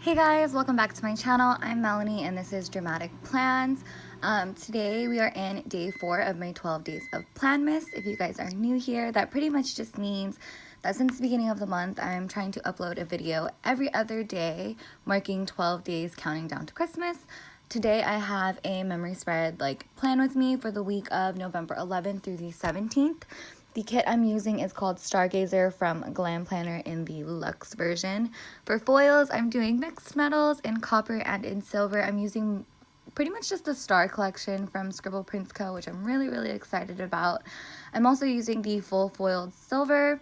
Hey guys, welcome back to my channel. I'm Melanie and this is Dramatic Plans. Today we are in day 4 of my 12 days of Planmas. If you guys are new here, that pretty much just means that since the beginning of the month, I'm trying to upload a video every other day, marking 12 days counting down to Christmas. Today I have a memory spread plan with me for the week of November 11th through the 17th. The kit I'm using is called Stargazer from Glam Planner in the Luxe version. For foils, I'm doing mixed metals in copper and in silver. I'm using pretty much just the Star collection from Scribble Prints Co., which I'm really excited about. I'm also using the full foiled silver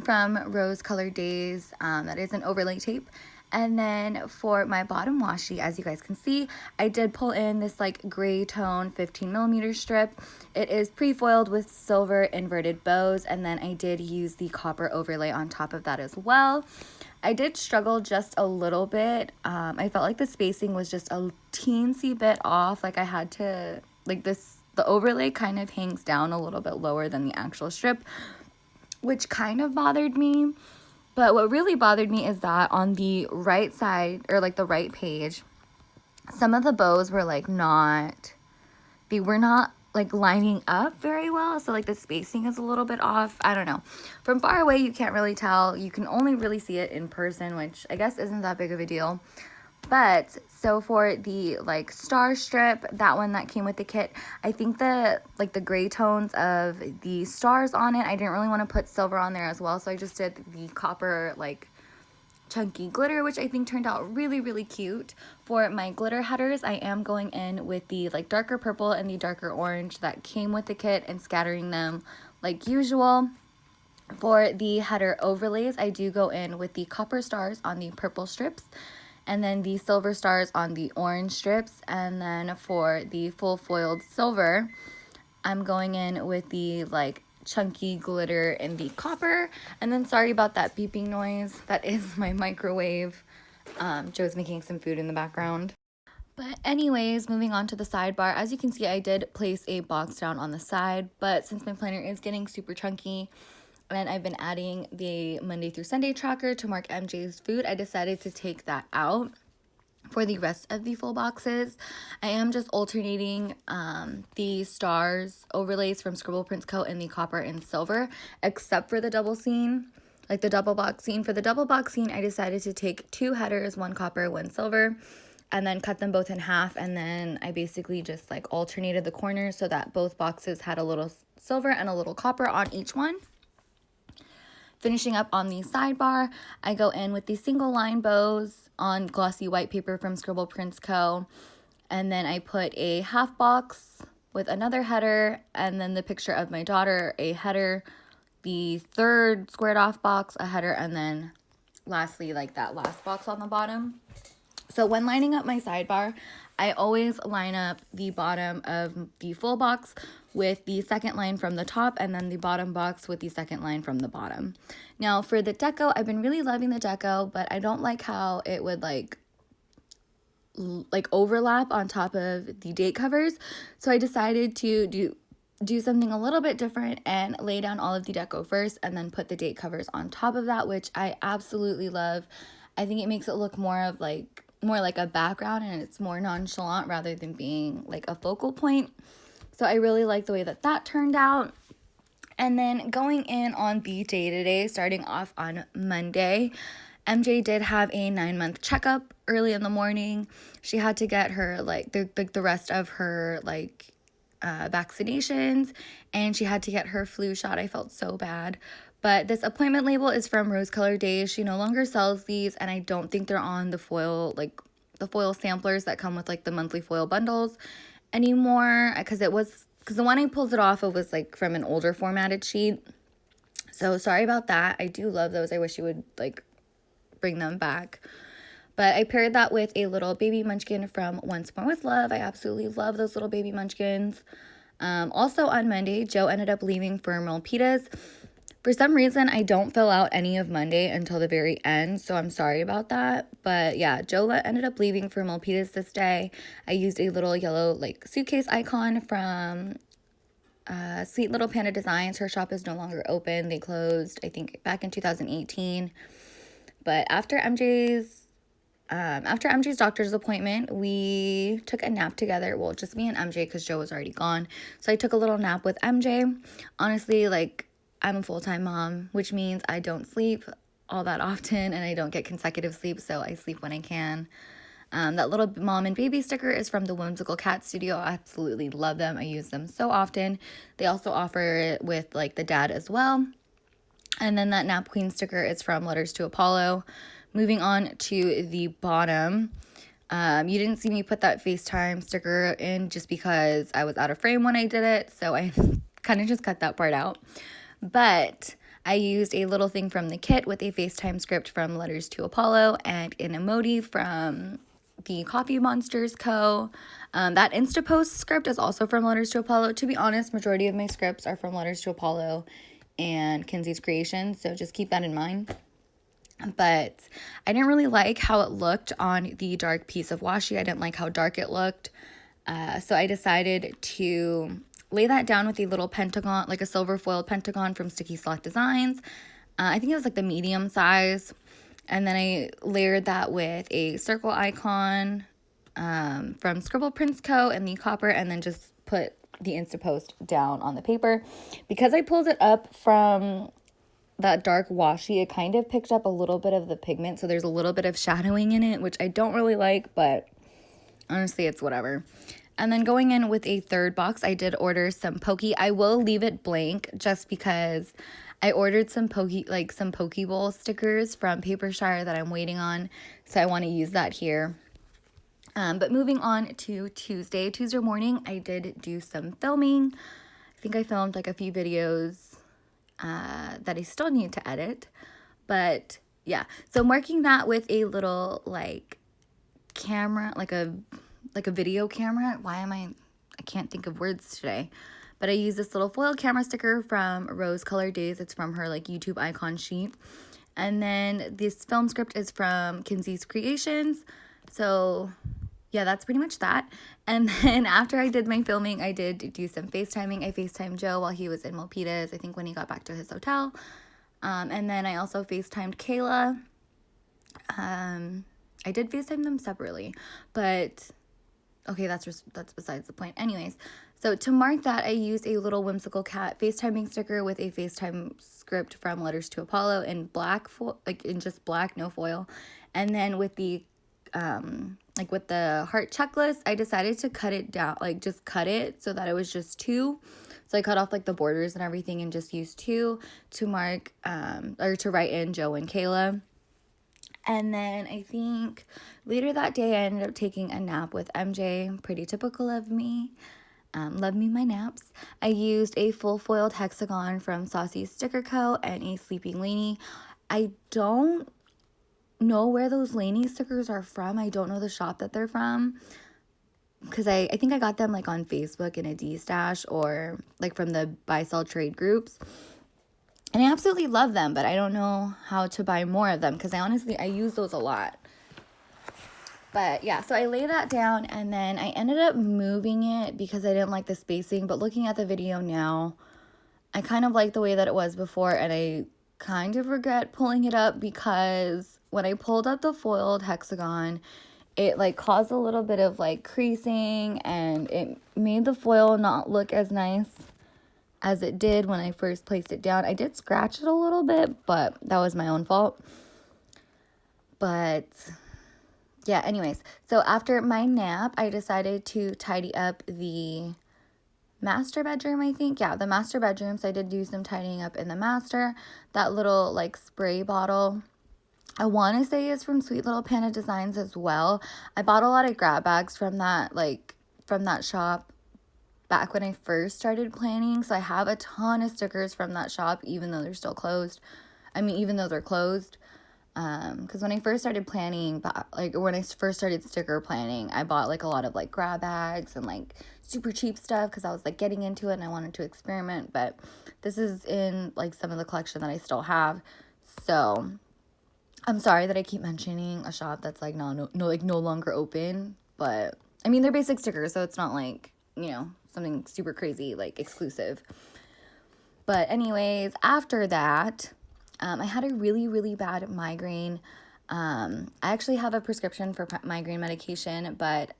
from Rose Colored Days. That is an overlay tape. And then for my bottom washi, as you guys can see, I did pull in this gray tone 15mm strip. It is pre-foiled with silver inverted bows, and then I did use the copper overlay on top of that as well. I did struggle just a little bit. I felt like the spacing was just a teensy bit off. I had to, the overlay kind of hangs down a little bit lower than the actual strip, which kind of bothered me. But what really bothered me is that on the right side, or the right page, some of the bows were not lining up very well. So the spacing is a little bit off. I don't know. From far away, you can't really tell. You can only really see it in person, which I guess isn't that big of a deal. But so for the star strip, that one that came with the kit, I think the gray tones of the stars on it, I didn't really want to put silver on there as well, so I just did the copper chunky glitter, which I think turned out really cute. For my glitter headers, I am going in with the darker purple and the darker orange that came with the kit and scattering them like usual. For the header overlays, I do go in with the copper stars on the purple strips, and then the silver stars on the orange strips. And then for the full foiled silver, I'm going in with the chunky glitter in the copper. And then sorry about that beeping noise. That is my microwave. Joe's making some food in the background. But anyways, moving on to the sidebar. As you can see, I did place a box down on the side, but since my planner is getting super chunky, and I've been adding the Monday through Sunday tracker to mark MJ's food, I decided to take that out. For the rest of the full boxes, I am just alternating the stars overlays from Scribble Prints Co. in the copper and silver, except for the double scene, the double box scene. For the double box scene, I decided to take 2 headers, 1 copper, 1 silver, and then cut them both in half, and then I basically just alternated the corners so that both boxes had a little silver and a little copper on each one. Finishing up on the sidebar, I go in with the single line bows on glossy white paper from Scribble Prints Co. And then I put a half box with another header, and then the picture of my daughter, a header, the third squared off box, a header, and then lastly that last box on the bottom. So when lining up my sidebar, I always line up the bottom of the full box with the second line from the top, and then the bottom box with the second line from the bottom. Now for the deco, I've been really loving the deco, but I don't like how it would overlap on top of the date covers. So I decided to do something a little bit different and lay down all of the deco first and then put the date covers on top of that, which I absolutely love. I think it makes it look more like a background, and it's more nonchalant rather than being a focal point. So I really like the way that turned out. And then going in on the day-to-day, starting off on Monday, MJ did have a 9-month checkup early in the morning. She had to get her the rest of her vaccinations, and she had to get her flu shot. I felt so bad. But this appointment label is from Rose Colored Days. She no longer sells these, and I don't think they're on the foil, the foil samplers that come with the monthly foil bundles anymore, because the one I pulled it off of was from an older formatted sheet. So sorry about that. I do love those. I wish you would bring them back. But I paired that with a little baby munchkin from Once More with Love. I absolutely love those little baby munchkins. Also on Monday, Joe ended up leaving for Milpitas. For some reason, I don't fill out any of Monday until the very end, so I'm sorry about that. But yeah, Joe ended up leaving for Milpitas this day. I used a little yellow suitcase icon from Sweet Little Panda Designs. Her shop is no longer open. They closed, I think, back in 2018. But after MJ's after MJ's doctor's appointment, we took a nap together. Well, just me and MJ because Joe was already gone. So I took a little nap with MJ. Honestly, like, I'm a full-time mom, which means I don't sleep all that often and I don't get consecutive sleep, so I sleep when I can. That little mom and baby sticker is from the Whimsical Cat Studio. I absolutely love them. I use them so often. They also offer it with like the dad as well. And then that Nap Queen sticker is from Letters to Apollo. Moving on to the bottom. You didn't see me put that FaceTime sticker in just because I was out of frame when I did it. So I kind of just cut that part out. But I used a little thing from the kit with a FaceTime script from Letters to Apollo and an emoji from the Coffee Monsters Co. That Instapost script is also from Letters to Apollo. To be honest, majority of my scripts are from Letters to Apollo and Kinsey's Creations, so just keep that in mind. But I didn't really like how it looked on the dark piece of washi. I didn't like how dark it looked. So I decided to lay that down with a little pentagon, like a silver foiled pentagon from Sticky Slot Designs. I think it was like the medium size. And then I layered that with a circle icon from Scribble Prints Co. and the copper, and then just put the Instapost down on the paper. Because I pulled it up from that dark washi, it kind of picked up a little bit of the pigment, so there's a little bit of shadowing in it, which I don't really like, but honestly, it's whatever. And then going in with a third box, I did order some Pokey. I will leave it blank just because I ordered some Pokeball stickers from Papershire that I'm waiting on, so I want to use that here. But moving on to Tuesday morning, I did do some filming. I think I filmed like a few videos that I still need to edit. But yeah, so I'm working that with a little like camera, like a video camera. I can't think of words today. But I use this little foil camera sticker from Rose Colored Days. It's from her like YouTube icon sheet. And then this film script is from Kinsey's Creations. So yeah, that's pretty much that. And then after I did my filming, I did do some FaceTiming. I FaceTimed Joe while he was in Milpitas, I think when he got back to his hotel. And then I also FaceTimed Kayla. I did FaceTime them separately, but okay, that's besides the point. Anyways, so to mark that, I used a little Whimsical Cat FaceTiming sticker with a FaceTime script from Letters to Apollo in black, like in just black, no foil. And then with the with the heart checklist, I decided to cut it down, like just cut it so that it was just 2. So I cut off like the borders and everything and just used 2 to mark, or to write in Joe and Kayla. And then I think later that day, I ended up taking a nap with MJ. Pretty typical of me. Love me my naps. I used a full foiled hexagon from Saucy Sticker Co. and a Sleeping Laney. I don't know where those Laney stickers are from. I don't know the shop that they're from. Because I think I got them like on Facebook in a D-stash or like from the buy sell trade groups. And I absolutely love them, but I don't know how to buy more of them because I use those a lot. But yeah, so I lay that down and then I ended up moving it because I didn't like the spacing. But looking at the video now, I kind of like the way that it was before, and I kind of regret pulling it up because when I pulled up the foiled hexagon, it like caused a little bit of like creasing and it made the foil not look as nice as it did when I first placed it down. I did scratch it a little bit, but that was my own fault. But yeah, anyways, so after my nap, I decided to tidy up the master bedroom, I think. Yeah, the master bedroom. So I did do some tidying up in the master. That little like spray bottle, I want to say is from Sweet Little Panda Designs as well. I bought a lot of grab bags from that shop back when I first started planning. So I have a ton of stickers from that shop, even though they're still closed. Even though they're closed. Because when I first started planning, when I first started sticker planning, I bought like a lot of like grab bags and like super cheap stuff because I was like getting into it and I wanted to experiment. But this is in like some of the collection that I still have. So I'm sorry that I keep mentioning a shop that's like no longer open. But I mean, they're basic stickers, so it's not like, something super crazy like exclusive. But anyways, after that, I had a really, really bad migraine. I actually have a prescription for migraine medication, but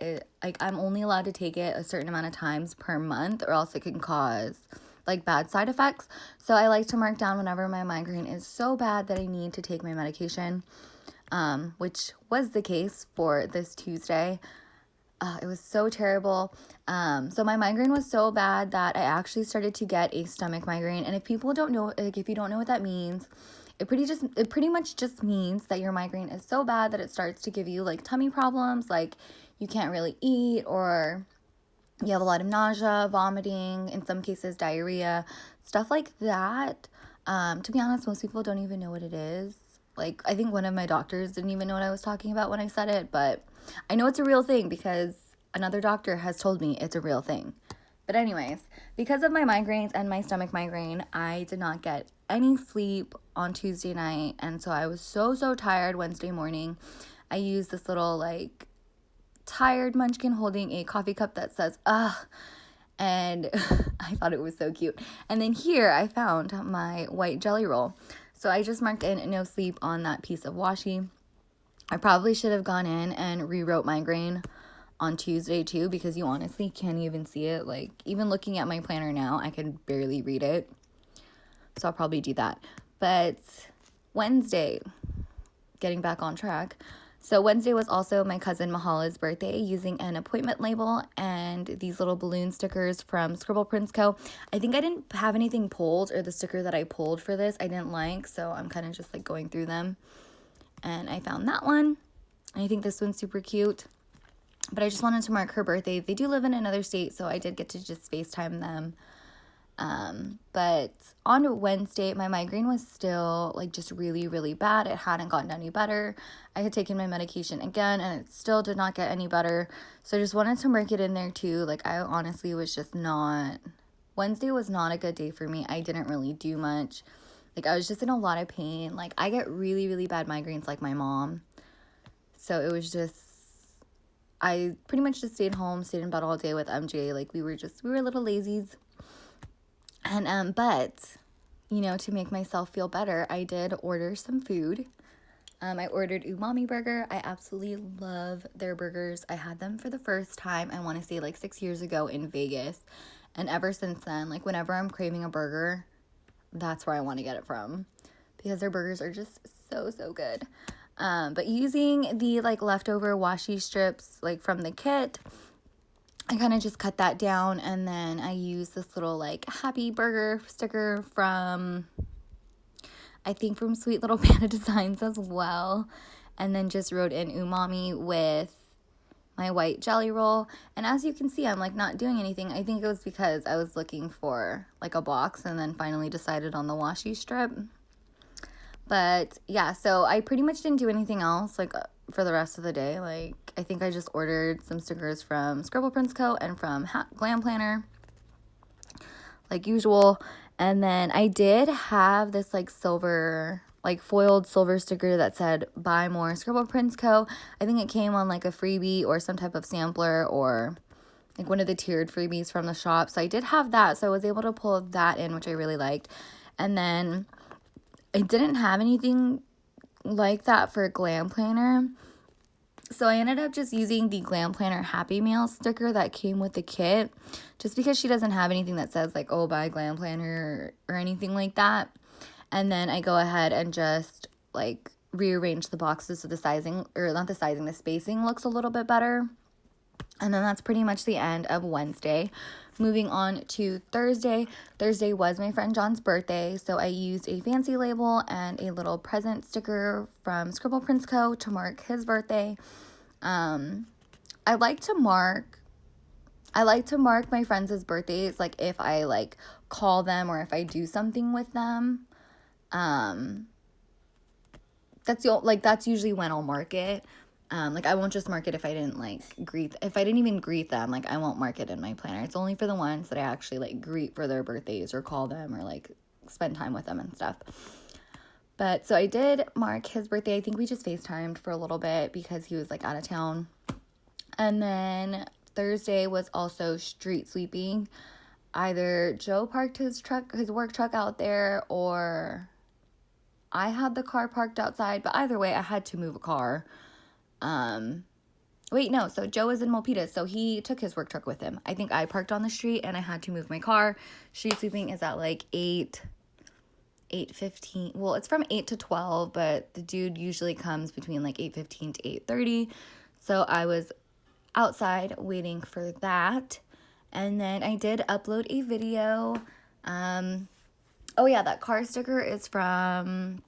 I'm only allowed to take it a certain amount of times per month, or else it can cause like bad side effects. So I like to mark down whenever my migraine is so bad that I need to take my medication, which was the case for this Tuesday. It was so terrible. So my migraine was so bad that I actually started to get a stomach migraine. And if people don't know, like if you don't know what that means, it pretty much just means that your migraine is so bad that it starts to give you like tummy problems, like you can't really eat, or you have a lot of nausea, vomiting, in some cases diarrhea, stuff like that. To be honest, most people don't even know what it is. Like, I think one of my doctors didn't even know what I was talking about when I said it, but I know it's a real thing because another doctor has told me it's a real thing. But anyways, because of my migraines and my stomach migraine, I did not get any sleep on Tuesday night, and so I was so tired Wednesday morning. I used this little like tired munchkin holding a coffee cup that says ugh, and I thought it was so cute. And then here I found my white jelly roll, so I just marked in no sleep on that piece of washi. I probably should have gone in and rewrote migraine on Tuesday too, because you honestly can't even see it. Like, even looking at my planner now, I can barely read it. So I'll probably do that. But Wednesday, getting back on track. So Wednesday was also my cousin Mahala's birthday, using an appointment label and these little balloon stickers from Scribble Prints Co. I think I didn't have anything pulled, or the sticker that I pulled for this I didn't like, so I'm kind of just like going through them. And I found that one. I think this one's super cute. But I just wanted to mark her birthday. They do live in another state, so I did get to just FaceTime them. But on Wednesday, my migraine was still like just really bad. It hadn't gotten any better. I had taken my medication again, and it still did not get any better. So I just wanted to mark it in there too. Like, I honestly was just not... Wednesday was not a good day for me. I didn't really do much. Like, I was just in a lot of pain. Like, I get really bad migraines like my mom. So it was just... I pretty much just stayed home, stayed in bed all day with MJ. Like, we were a little lazies. And, but, you know, to make myself feel better, I did order some food. I ordered Umami Burger. I absolutely love their burgers. I had them for the first time, I want to say like 6 years ago in Vegas. And ever since then, like, whenever I'm craving a burger, that's where I want to get it from, because their burgers are just so good. But using the like leftover washi strips like from the kit, I kind of just cut that down, and then I use this little like happy burger sticker from, I think from Sweet Little Panda Designs as well, and then just wrote in umami with my white jelly roll. And as you can see, I'm like not doing anything. I think it was because I was looking for like a box, and then finally decided on the washi strip. But yeah, so I pretty much didn't do anything else like for the rest of the day. Like, I think I just ordered some stickers from Scribble Prints Co. and from Glam Planner, like usual. And then I did have this like silver, like foiled silver sticker that said buy more Scribble Prints Co. I think it came on like a freebie or some type of sampler, or like one of the tiered freebies from the shop. So I did have that, so I was able to pull that in, which I really liked. And then I didn't have anything like that for Glam Planner, so I ended up just using the Glam Planner Happy Meal sticker that came with the kit, just because she doesn't have anything that says like, oh, buy Glam Planner or anything like that. And then I go ahead and just like rearrange the boxes so the sizing, or not the sizing, the spacing looks a little bit better. And then that's pretty much the end of Wednesday. Moving on to Thursday. Thursday was my friend John's birthday, so I used a fancy label and a little present sticker from Scribble Prints Co. to mark his birthday. I like to mark my friends' birthdays, like if I like call them or if I do something with them. That's usually when I'll mark it. Like, I won't just mark it if I didn't even greet them. Like, I won't mark it in my planner. It's only for the ones that I actually like greet for their birthdays or call them or like spend time with them and stuff. But so I did mark his birthday. I think we just FaceTimed for a little bit because he was like out of town. And then Thursday was also street sweeping. Either Joe parked his work truck out there, or I had the car parked outside, but either way, I had to move a car. Wait, no, so Joe was in Milpitas, so he took his work truck with him. I think I parked on the street and I had to move my car. Street sweeping is at like 8:15. Well, it's from 8 to 12, but the dude usually comes between like 8:15 to 8:30. So I was outside waiting for that. And then I did upload a video. Oh yeah, that car sticker is from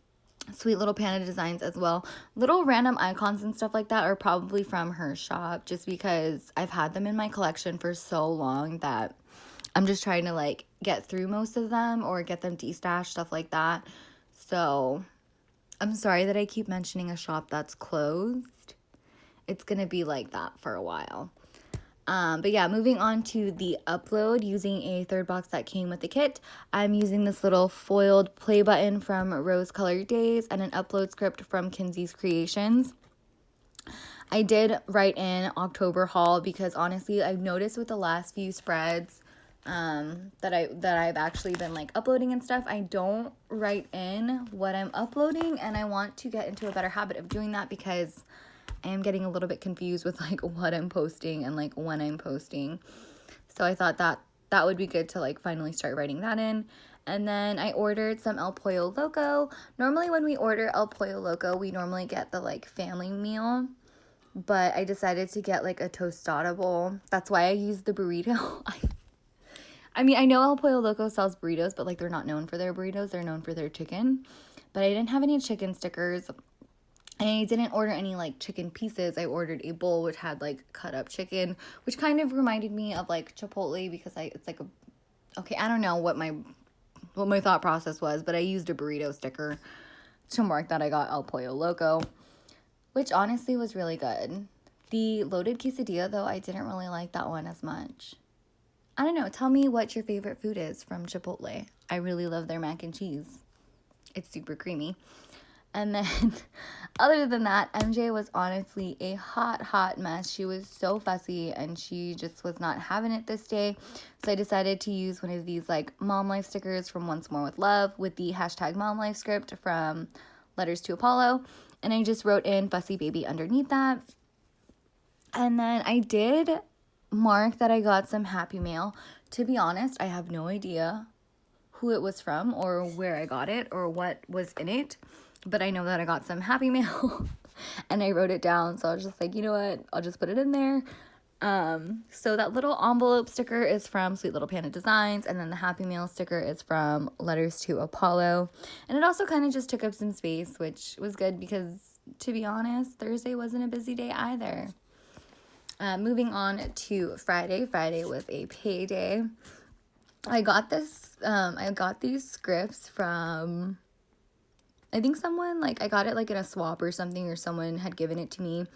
Sweet Little Panda Designs as well. Little random icons and stuff like that are probably from her shop, just because I've had them in my collection for so long that I'm just trying to like get through most of them or get them destashed, stuff like that. So I'm sorry that I keep mentioning a shop that's closed. It's gonna be like that for a while. But yeah, moving on to the upload using a third box that came with the kit. I'm using this little foiled play button from Rose Colored Days and an upload script from Kinsey's Creations. I did write in October haul because honestly, I've noticed with the last few spreads that I've actually been like uploading and stuff, I don't write in what I'm uploading, and I want to get into a better habit of doing that because I am getting a little bit confused with like what I'm posting and like when I'm posting. So I thought that would be good to like finally start writing that in. And then I ordered some El Pollo Loco. Normally when we order El Pollo Loco, we normally get the like family meal, but I decided to get like a tostada bowl. That's why I used the burrito. I mean, I know El Pollo Loco sells burritos, but like they're not known for their burritos. They're known for their chicken. But I didn't have any chicken stickers. And I didn't order any like chicken pieces. I ordered a bowl which had like cut up chicken, which kind of reminded me of like Chipotle because it's like I don't know what my thought process was, but I used a burrito sticker to mark that I got El Pollo Loco, which honestly was really good. The loaded quesadilla though, I didn't really like that one as much. I don't know. Tell me what your favorite food is from Chipotle. I really love their mac and cheese. It's super creamy. And then, other than that, MJ was honestly a hot mess. She was so fussy, and she just was not having it this day. So I decided to use one of these, like, Mom Life stickers from Once More With Love with the hashtag Mom Life script from Letters to Apollo. And I just wrote in Fussy Baby underneath that. And then I did mark that I got some Happy Mail. To be honest, I have no idea who it was from or where I got it or what was in it. But I know that I got some Happy Mail and I wrote it down. So I was just like, you know what? I'll just put it in there. So that little envelope sticker is from Sweet Little Panda Designs. And then the Happy Mail sticker is from Letters to Apollo. And it also kind of just took up some space, which was good because, to be honest, Thursday wasn't a busy day either. Moving on to Friday. Friday was a payday. I got these scripts from, I think someone, like, I got it, like, in a swap or something, or someone had given it to me,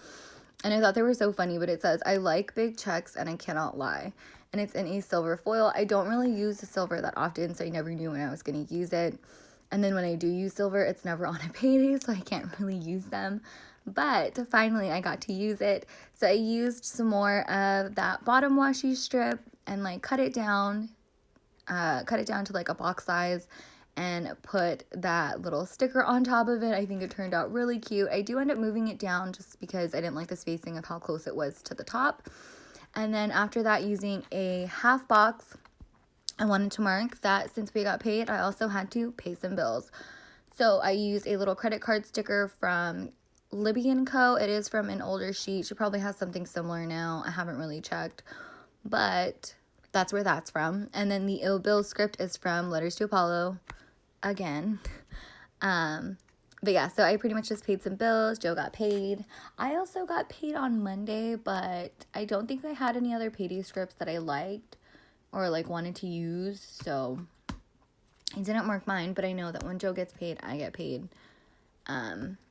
and I thought they were so funny, but it says, I like big checks, and I cannot lie, and it's in a silver foil. I don't really use the silver that often, so I never knew when I was going to use it, and then when I do use silver, it's never on a payday, so I can't really use them, but finally, I got to use it, so I used some more of that bottom washi strip, and, like, cut it down to, like, a box size, and put that little sticker on top of it. I think it turned out really cute. I do end up moving it down just because I didn't like the spacing of how close it was to the top. And then after that, using a half box, I wanted to mark that since we got paid, I also had to pay some bills. So I used a little credit card sticker from Libby & Co. It is from an older sheet. She probably has something similar now. I haven't really checked, but that's where that's from. And then the ill bill script is from Letters to Apollo again. But yeah, so I pretty much just paid some bills. Joe got paid. I also got paid on Monday, but I don't think I had any other payday scripts that I liked or like wanted to use, so I didn't mark mine, but I know that when Joe gets paid, I get paid.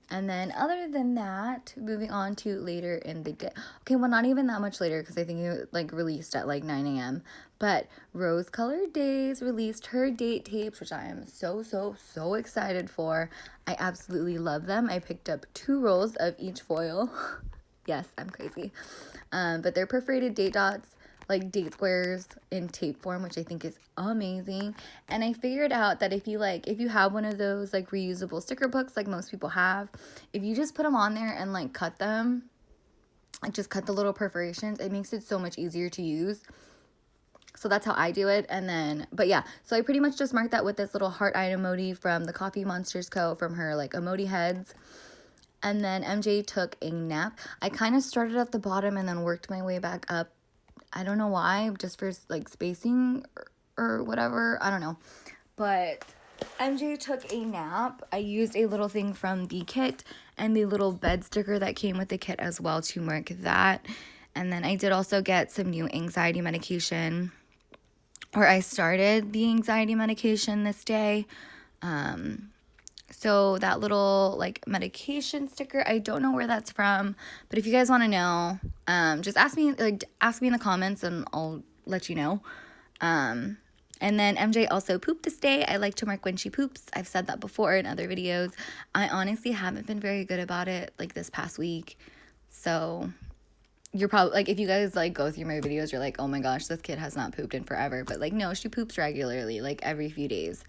And then other than that, moving on to later in the day. Okay, well, not even that much later because I think it like released at like 9 a.m. But Rose Colored Days released her date tapes, which I am so excited for. I absolutely love them. I picked up 2 rolls of each foil. Yes, I'm crazy. But they're perforated date dots, like date squares in tape form, which I think is amazing. And I figured out that if you have one of those like reusable sticker books like most people have, if you just put them on there and like cut them, like just cut the little perforations, it makes it so much easier to use. So that's how I do it. And then, but yeah, so I pretty much just marked that with this little heart eye emoji from the Coffee Monsters Co. from her like emoji heads. And then MJ took a nap. I kind of started at the bottom and then worked my way back up. I don't know why, just for like spacing or whatever. I don't know. But MJ took a nap. I used a little thing from the kit and the little bed sticker that came with the kit as well to mark that. And then I did also get some new anxiety medication, or I started the anxiety medication this day. So that little like medication sticker, I don't know where that's from, but if you guys want to know, just ask me in the comments and I'll let you know. And then MJ also pooped this day. I like to mark when she poops. I've said that before in other videos. I honestly haven't been very good about it like this past week. So you're probably like, if you guys like go through my videos, you're like, oh my gosh, this kid has not pooped in forever. But like, no, she poops regularly, like every few days.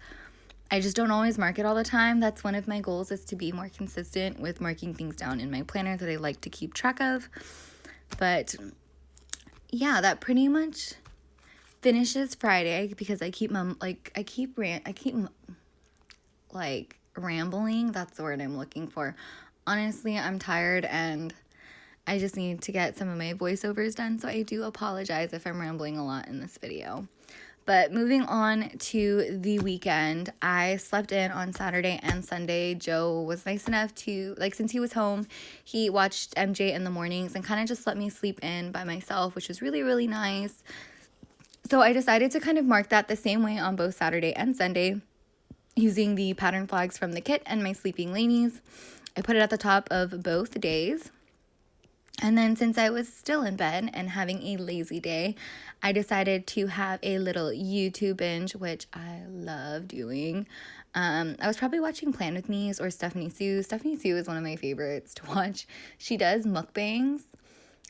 I just don't always mark it all the time. That's one of my goals, is to be more consistent with marking things down in my planner that I like to keep track of. But yeah, that pretty much finishes Friday, because I keep rambling. That's the word I'm looking for. Honestly, I'm tired and I just need to get some of my voiceovers done, so I do apologize if I'm rambling a lot in this video. But moving on to the weekend, I slept in on Saturday and Sunday. Joe was nice enough to, like, since he was home, he watched MJ in the mornings and kind of just let me sleep in by myself, which was really, really nice. So I decided to kind of mark that the same way on both Saturday and Sunday, using the pattern flags from the kit and my sleeping ladies. I put it at the top of both days. And then since I was still in bed and having a lazy day, I decided to have a little YouTube binge, which I love doing. I was probably watching Plan With Me's or Stephanie Sue. Stephanie Sue is one of my favorites to watch. She does mukbangs,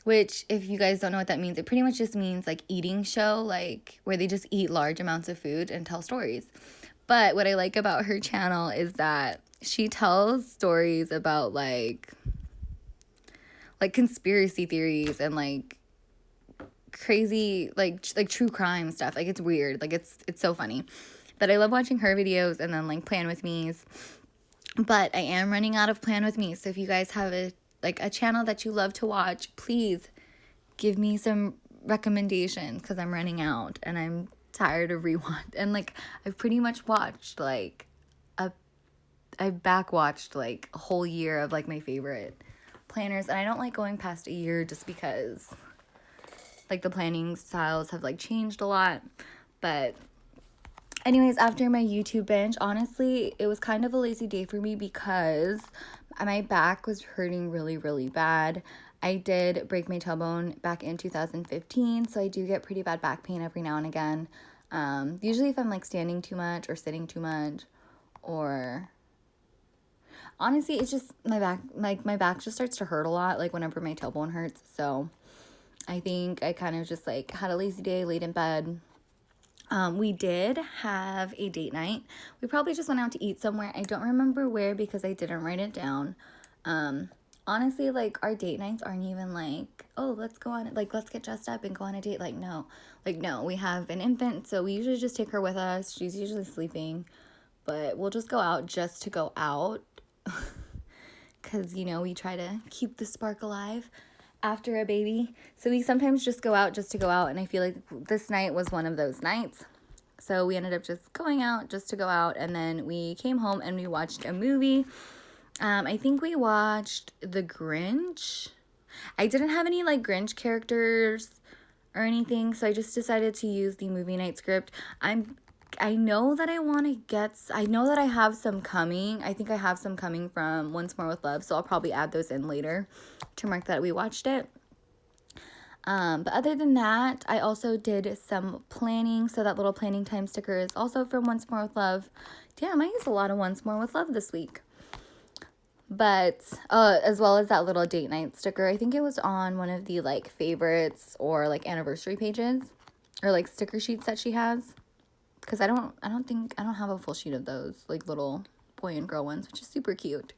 which, if you guys don't know what that means, it pretty much just means like eating show, like where they just eat large amounts of food and tell stories. But what I like about her channel is that she tells stories about like conspiracy theories and like crazy like true crime stuff. Like, it's weird. Like, it's so funny. But I love watching her videos and then like Plan With Me's. But I am running out of Plan With Me. So if you guys have a channel that you love to watch, please give me some recommendations, because I'm running out and I'm tired of rewatch. And like, I've pretty much watched I've back watched like a whole year of like my favorite planners, and I don't like going past a year just because like the planning styles have like changed a lot. But anyways, after my YouTube binge, honestly, it was kind of a lazy day for me because my back was hurting really, really bad. I did break my tailbone back in 2015, so I do get pretty bad back pain every now and again. Usually if I'm like standing too much or sitting too much, or honestly, it's just my back just starts to hurt a lot, like whenever my tailbone hurts. So I think I kind of just like had a lazy day, laid in bed. We did have a date night. We probably just went out to eat somewhere. I don't remember where because I didn't write it down. Honestly, like, our date nights aren't even like, oh, let's get dressed up and go on a date. No, we have an infant, so we usually just take her with us. She's usually sleeping, but we'll just go out just to go out. Because, we try to keep the spark alive after a baby. So we sometimes just go out just to go out, and I feel like this night was one of those nights. So we ended up just going out just to go out, and then we came home and we watched a movie. I think we watched The Grinch. I didn't have any like Grinch characters or anything, so I just decided to use the movie night script. I know that I know that I have some coming. I think I have some coming from Once More With Love, so I'll probably add those in later to mark that we watched it. But other than that, I also did some planning. So that little planning time sticker is also from Once More With Love. Damn, I used a lot of Once More With Love this week. But as well as that little date night sticker. I think it was on one of the like favorites or like anniversary pages or like sticker sheets that she has. Because I don't have a full sheet of those like little boy and girl ones, which is super cute.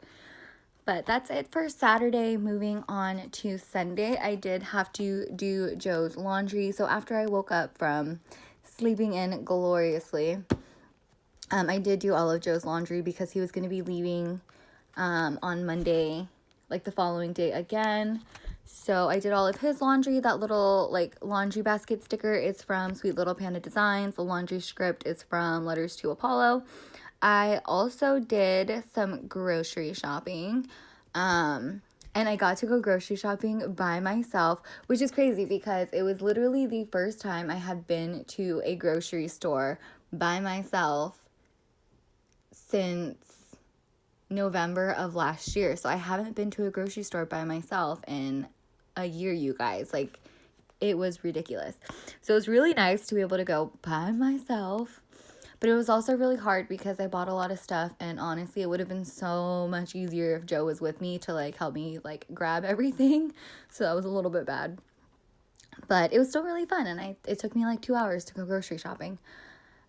But that's it for Saturday. Moving on to Sunday, I did have to do Joe's laundry. So after I woke up from sleeping in gloriously, I did do all of Joe's laundry because he was going to be leaving on Monday, like the following day again. So I did all of his laundry. That little like laundry basket sticker is from Sweet Little Panda Designs. The laundry script is from Letters to Apollo. I also did some grocery shopping. And I got to go grocery shopping by myself, which is crazy because it was literally the first time I had been to a grocery store by myself since November of last year. So I haven't been to a grocery store by myself in a year, you guys. Like, it was ridiculous. So it was really nice to be able to go by myself. But it was also really hard because I bought a lot of stuff, and honestly, it would have been so much easier if Joe was with me to like help me like grab everything. So that was a little bit bad. But it was still really fun, and it took me like 2 hours to go grocery shopping.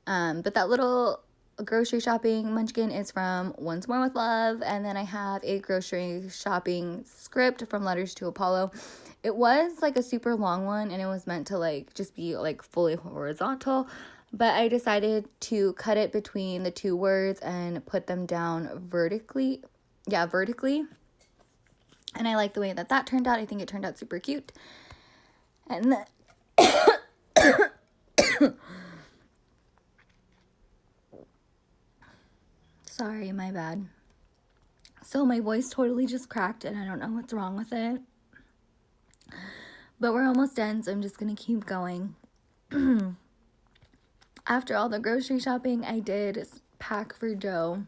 But that little grocery shopping munchkin is from Once More with Love, and then I have a grocery shopping script from Letters to Apollo. It was like a super long one, and it was meant to like just be like fully horizontal, but I decided to cut it between the two words and put them down vertically. Yeah, vertically. And I like the way that turned out. I think it turned out super cute. And then sorry, my bad. So my voice totally just cracked and I don't know what's wrong with it. But we're almost done, so I'm just going to keep going. After all the grocery shopping, I did pack for Joe.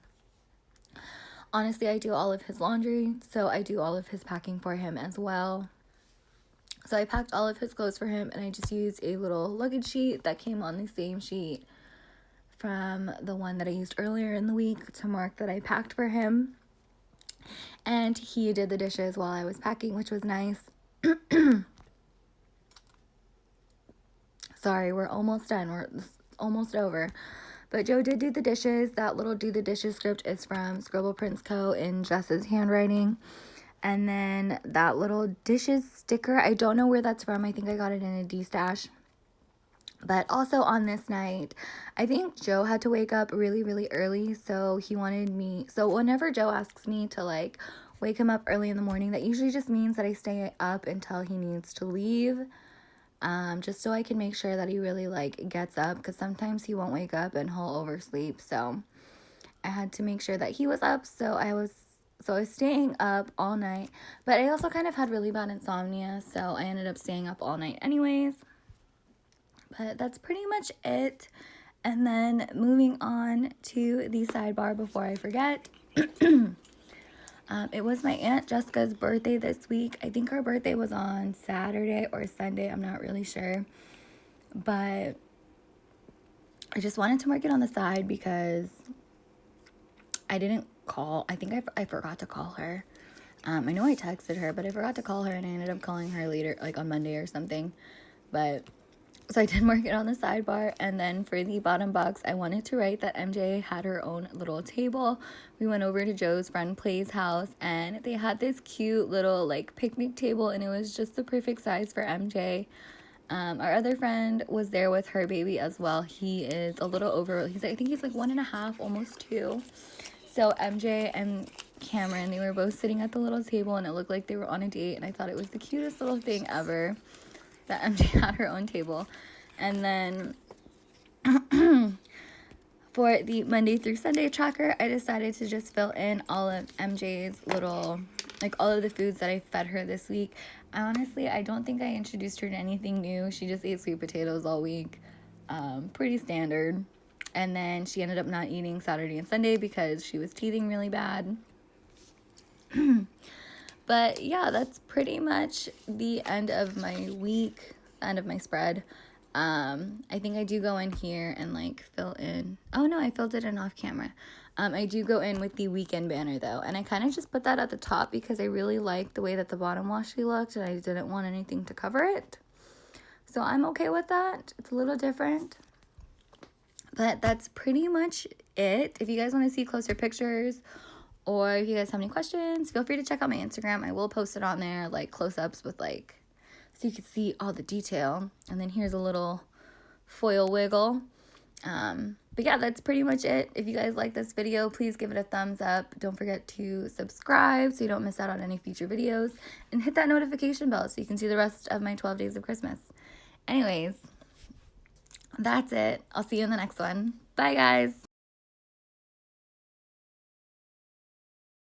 Honestly, I do all of his laundry, so I do all of his packing for him as well. So I packed all of his clothes for him, and I just used a little luggage sheet that came on the same sheet from the one that I used earlier in the week to mark that I packed for him. And he did the dishes while I was packing, which was nice. Sorry, we're almost done. We're almost over. But Joe did do the dishes. That little do the dishes script is from Scribble Prints Co. in Jess's handwriting. And then that little dishes sticker, I don't know where that's from. I think I got it in a D-stash. But also on this night, I think Joe had to wake up really, really early. So he wanted me. So whenever Joe asks me to like wake him up early in the morning, that usually just means that I stay up until he needs to leave. Just so I can make sure that he really like gets up, because sometimes he won't wake up and he'll oversleep. So I had to make sure that he was up. So I was staying up all night, but I also kind of had really bad insomnia, so I ended up staying up all night anyways. But that's pretty much it. And then moving on to the sidebar before I forget. It was my Aunt Jessica's birthday this week. I think her birthday was on Saturday or Sunday. I'm not really sure. But I just wanted to mark it on the side because I didn't call. I think I forgot to call her. I know I texted her, but I forgot to call her, and I ended up calling her later, like on Monday or something. But so I did mark it on the sidebar. And then for the bottom box, I wanted to write that MJ had her own little table. We went over to Joe's friend Play's house, and they had this cute little like picnic table, and it was just the perfect size for MJ. Our other friend was there with her baby as well. He is a little over, I think he's like 1.5, almost 2. So MJ and Cameron, they were both sitting at the little table, and it looked like they were on a date, and I thought it was the cutest little thing ever that MJ had her own table. And then for the Monday through Sunday tracker, I decided to just fill in all of MJ's little, like all of the foods that I fed her this week. Honestly, I don't think I introduced her to anything new. She just ate sweet potatoes all week. Pretty standard. And then she ended up not eating Saturday and Sunday because she was teething really bad. But yeah, that's pretty much the end of my week, end of my spread. I think I do go in here and like fill in. Oh no, I filled it in off camera. I do go in with the weekend banner though, and I kind of just put that at the top because I really like the way that the bottom washi looked and I didn't want anything to cover it. So I'm okay with that. It's a little different. But that's pretty much it. If you guys want to see closer pictures or if you guys have any questions, feel free to check out my Instagram. I will post it on there, like close-ups with like, so you can see all the detail. And then here's a little foil wiggle. But yeah, that's pretty much it. If you guys like this video, please give it a thumbs up. Don't forget to subscribe so you don't miss out on any future videos. And hit that notification bell so you can see the rest of my 12 days of Christmas. Anyways, that's it. I'll see you in the next one. Bye, guys.